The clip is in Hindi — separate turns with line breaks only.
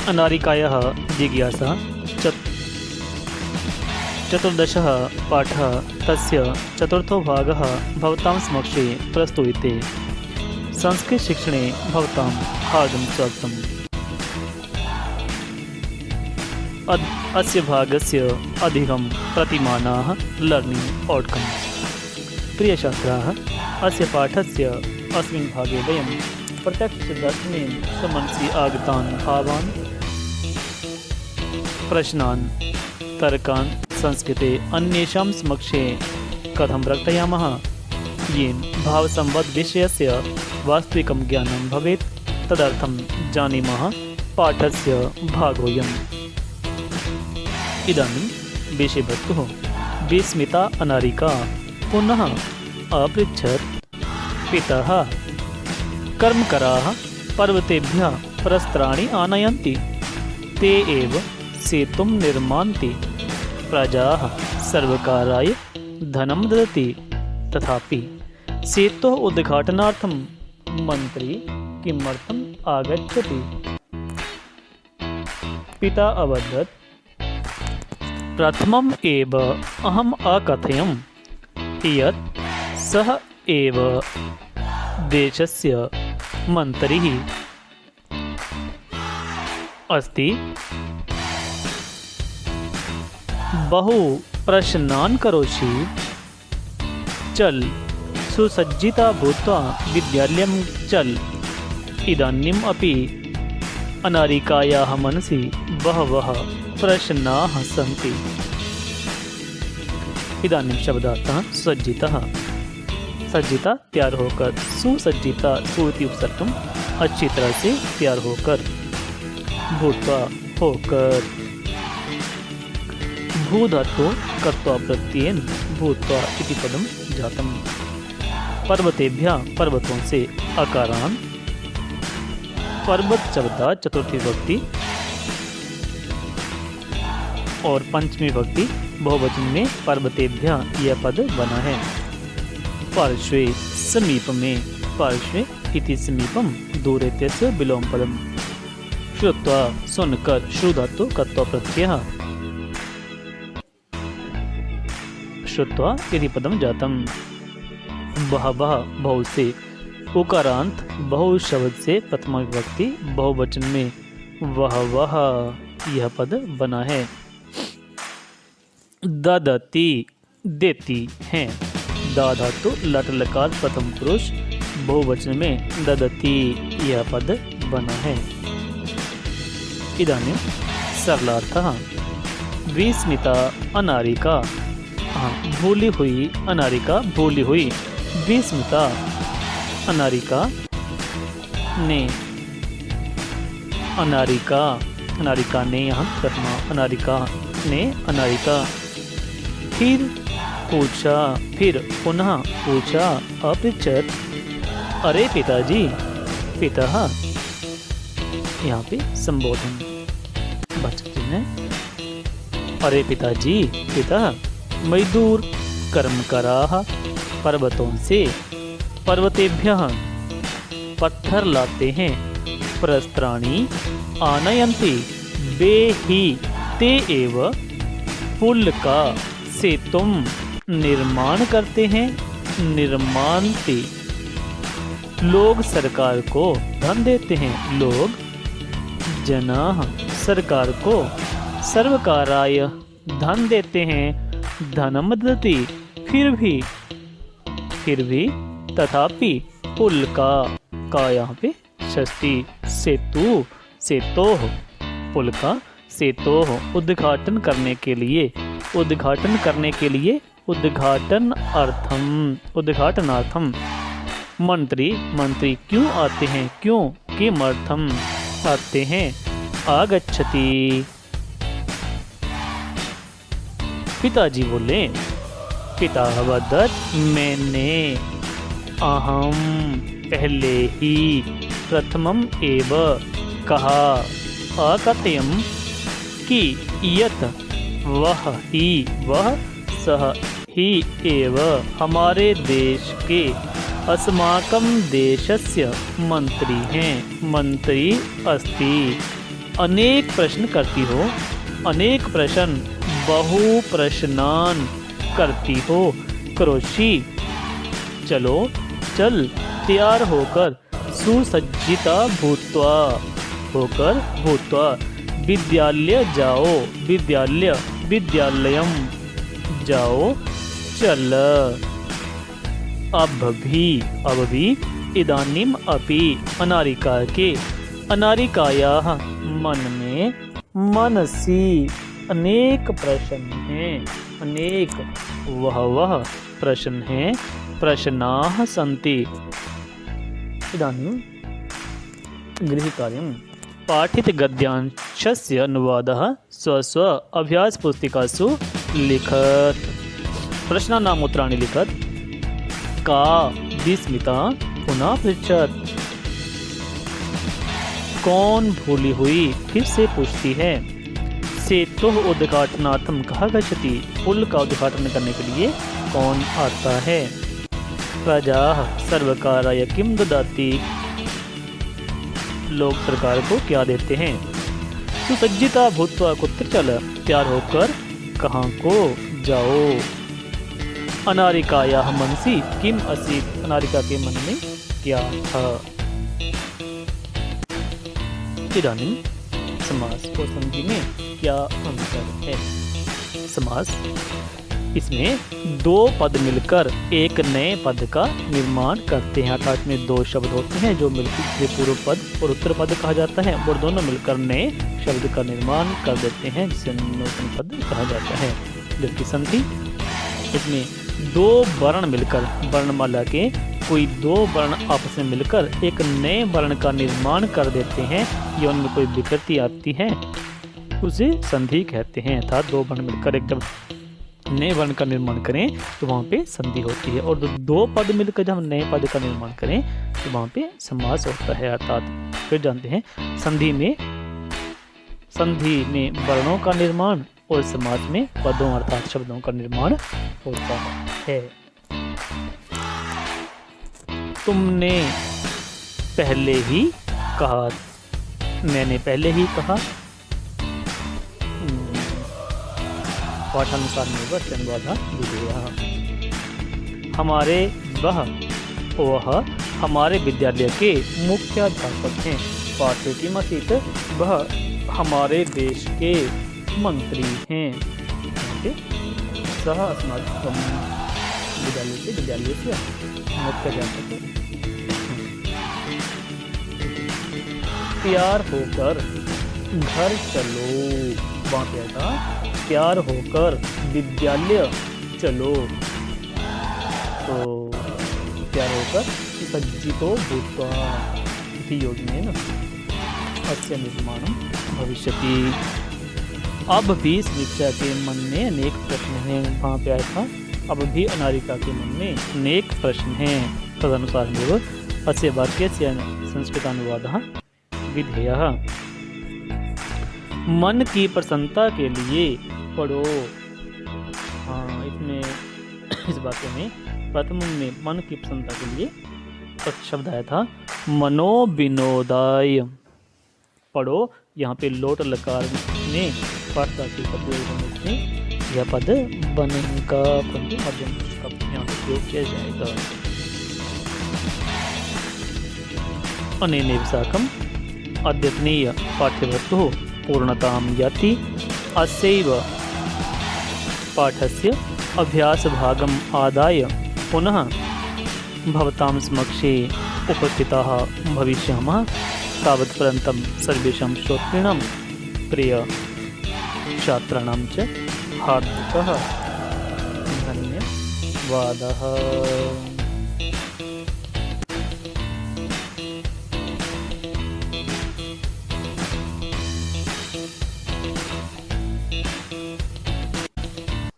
अनारिकायाः जिज्ञासा चतुर्दशः पाठः तस्य चतुर्थो भागः भवतां समक्षे प्रस्तूयते। संस्कृतशिक्षणे भवतां हार्दं स्वागतम्। अस्य भागस्य अधिकं प्रतिमानाः लर्निङ्ग् औट्कम्स्। प्रियछात्राः, अस्य पाठस्य अस्मिन् भागे वयं प्रत्यक्षदर्शनेन समनसि आगतान् भावान्, प्रश्नान्, तर्कान् संस्कृते अन्येषां समक्षे कथं प्रकटयामः, येन भावसम्बद्धविषयस्य वास्तविकं ज्ञानं भवेत्, तदर्थं जानीमः पाठस्य भागोऽयम्। इदानीं विषयवस्तुः। विस्मिता अनारिका पुनः अपृच्छत्, पितः कर्मकराः पर्वतेभ्यः प्रस्त्राणि आनयन्ति, ते एव सेतुं निर्मान्ति, प्रजाः सर्वकाराय धनं ददति, तथापि सेतोः उद्घाटनार्थं मन्त्री किमर्थम् आगच्छति? पिता अवदत्, प्रथमम् एव अहम् अकथयम् यत् सः एव देशस्य मन्त्री अस्ति। बहु प्रश्नान् करोषि, चल सुसज्जिता भूत्वा विद्यालयं चल। इदानीम् अपि अनारिकायाः मनसि बहवः प्रश्नाः सन्ति। इदानीं शब्दार्थः सुसज्जितः। सज्जिता तैयार होकर, सुसज्जिता सूति उपसर्गम अच्छी तरह से तैयार होकर, भूत्वा होकर, भूधातु कर्तृ प्रत्ययेन भूत्वा इति पदं जातम्। पर्वतेभ्यः पर्वतों से अकारान्, पर्वत शब्द चतुर्थी विभक्ति और पंचमी विभक्ति बहुवचन में पर्वतेभ्यः यह पद बना है। पार्श्वे समीप में, पार्श्वे इति समीपम, दूरे इत्यस्य विलोम पदम। श्रुत्वा सुनकर, श्रु धातु कर्तृ प्रत्ययः, श्रुत्वा इति पदम जातम्। बहवः बहु से, उकारांत बहु शब्द से प्रथम विभक्ति बहुवचन में वह यह पद बना है। ददति देती हैं, दा धातु लट लकार प्रथम पुरुष बहुवचन में ददति यह पद बना है। इदानीं सरलार्थः। विस्मिता अनारिका, भूली हुई अनारिका, भूली हुई। विस्मिता अनारिका ने, अनारिका, अनारिका ने, यहाँ प्रथमा अनारिका ने, अनारिका। फिर पूछा, फिर पुनः पूछा, अपृच्छत्, अरे पिताजी, पिता, यहाँ पे संबोधन बचते हैं। अरे पिताजी, पिता, मजदूर कर्मकराः पर्वतों से, पर्वतेभ्यः पत्थर लाते हैं, प्रस्त्राणि आनयन्ति, वे ही ते एव पुल का सेतुं निर्माण करते हैं, निर्मान्ति। लोग सरकार को धन देते हैं, लोग जनाः सरकार को, सर्वकाराय धन देते हैं, धनम ददति। फिर भी, तथापि, पुल का यहाँ पे षष्ठी, सेतु, सेतोः, पुल का सेतोः, उद्घाटन करने के लिए, उद्घाटन करने के लिए, उद्घाटनार्थम। मंत्री, मंत्री क्यों आते हैं, क्यों, किमर्थम आते हैं, आगच्छति। पिताजी बोले, पिता वदत्, मैंने, अहम पहले ही, प्रथमम एव कहा, अकथयम कि यत वह ही, वह सह ही एव हमारे देश के, अस्माकं देशस्य मंत्री हैं, मंत्री अस्ति। अनेक प्रश्न करती हो, अनेक प्रश्न, बहु प्रश्नान करती हो। करोषि चलो, चल, तैयार होकर, सुसज्जिता भूत्वा होकर, भूत्वा, विद्यालय जाओ, विद्यालय, विद्यालयम जाओ, चल, अब भी, इदानीम अपि, अनारिका के, अनारिकायाः मन में, मनसि, अनेक प्रश्न हैं, अनेक वह प्रश्न हैं, प्रश्नाः सन्ति। इदानीं गृहकार्यं पाठित गद्यांशस्य अनुवादः स्वस्व अभ्यास पुस्तिकासु लिखत। प्रश्नानाम् उत्तराणि लिखत। का विस्मिता पुनः पृच्छत। कौन भूली हुई फिर से पूछती है। सेतुः उद्घाटनार्थं कः गच्छति। पुल का उद्घाटन करने के लिए कौन आता है। प्रजाः सर्वकाराय किं ददाति। लोग सरकार को क्या देते हैं। सुसज्जिता भूत्वा कुत्र चल, तैयार होकर कहाँ को जाओ। अनारिकायाः मनसि किम आसीत्, अनारिका के मन में क्या था। इदानीं समास और संधि में क्या अंतर है। समास, इसमें दो पद मिलकर एक नए पद का निर्माण करते हैं, अर्थात इसमें दो शब्द होते हैं जो मिलकर पूर्व पद और उत्तर पद कहा जाता है, और दोनों मिलकर नए शब्द का निर्माण कर देते हैं जिसे नूतन पद कहा जाता है। जबकि संधि, इसमें दो वर्ण मिलकर, वर्णमाला के कोई दो वर्ण आपस में मिलकर एक नए वर्ण का निर्माण कर देते हैं या उनमें कोई विकृति आती है उसे संधि कहते हैं। अर्थात दो वर्ण मिलकर एक जब नए वर्ण का निर्माण करें तो वहाँ पे संधि होती है, और दो पद मिलकर जब हम नए पद का निर्माण करें तो वहाँ पे समास होता है। अर्थात फिर जानते हैं संधि में वर्णों का निर्माण और समास में पदों अर्थात शब्दों का निर्माण होता है। तुमने पहले ही कहा, मैंने पहले ही कहा। पाठानुसार वह हमारे विद्यालय के मुख्याध्यापक हैं। पाठ्यक्रमातीत वह हमारे देश के मंत्री हैं। सह अस्माकं विद्यालय से मुख्याध्यापक हैं। तैयार होकर घर चलो, वहाँ पे था तैयार होकर विद्यालय चलो। तो तैयार होकर सज्जितो भूत्वा इति योजनेन अस्य निर्माणं भविष्यति। अब भी समीक्षा के मन में अनेक प्रश्न हैं, वहाँ पे आया था अब भी अनारिका के मन में अनेक प्रश्न हैं। तदनुसार अस्य वाक्यस्य संस्कृतानुवादः विधेयः। मन की प्रसन्नता के लिए पढ़ो। हाँ, इसमें इस वाक्य में प्रथम में मन की प्रसन्नता के लिए शब्द आया था मनोविनोदाय। पढ़ो, यहाँ पे लोट लकार में पाठधातु का प्रयोग होने से यह पद बनेगा, परंतु मध्यम पुरुष का यहाँ पे प्रयोग किया जाएगा। अनेन विशाखम अद्यतनीय पाठ्यवस्तुः पूर्णतां याति। अस्यैव पाठस्य अभ्यासभागम् आदाय पुनः भवतां समक्षे उपस्थिताः भविष्यामः। तावत्पर्यन्तं सर्वेषां श्रोतॄणां प्रिय छात्राणां च हार्दिकः धन्यवादः।